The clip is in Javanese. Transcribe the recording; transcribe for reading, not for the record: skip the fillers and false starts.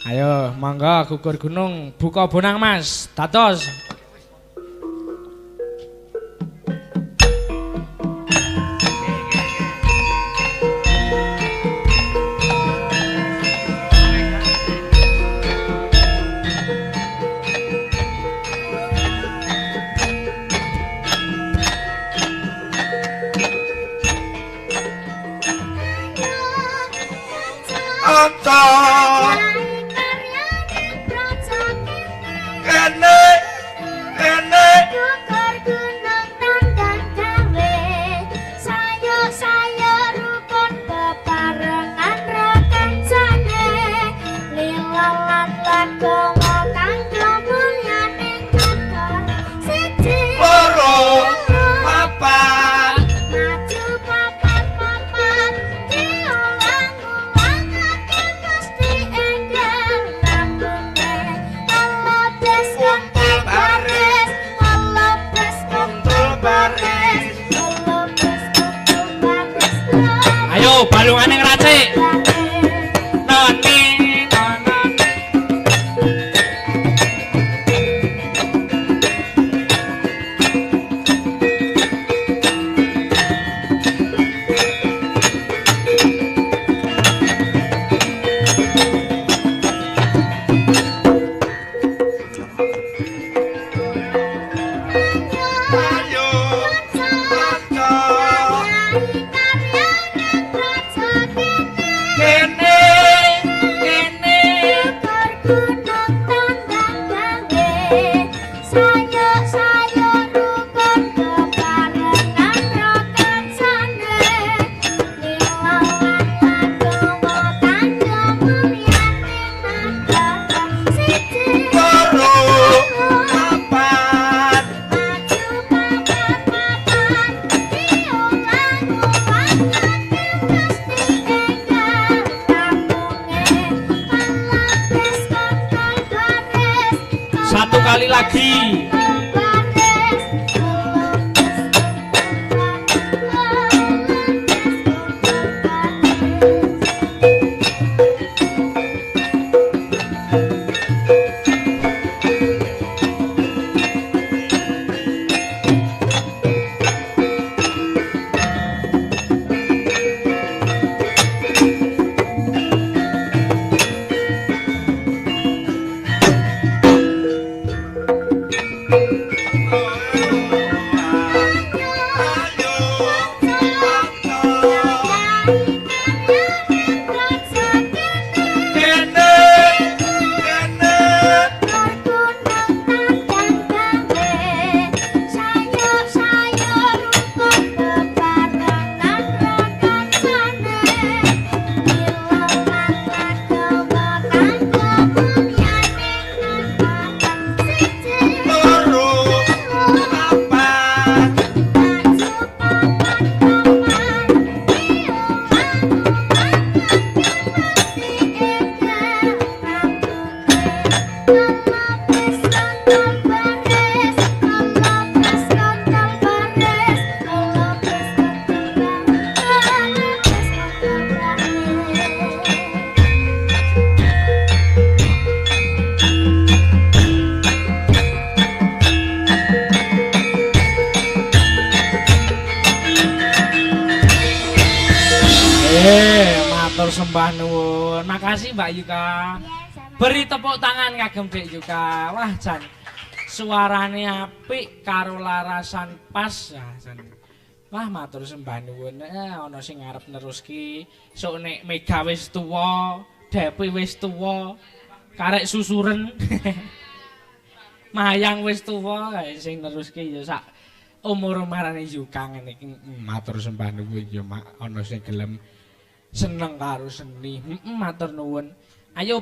Ayo, mangga gugur gunung buka bonang Mas. Dados. Balungane ngracik. Noni satu kali lagi. Matur sembah nuwun. Makasih Mbak Yuka. Beri tepuk tangan kagem Dek Yuka. Wah jan suarane apik karo larasan pas ya jan. Wah matur sembah nuwun. Ana sing arep neruski sok nek Mega wis tuwa, Depi wis tuwa, karek susuren. Mayang wis tuwa sing neruski ya sak umur-umurane Yuka ngene iki. Matur sembah nuwun ya ana sing gelem seneng karo seni. Matur nuwun. Ayo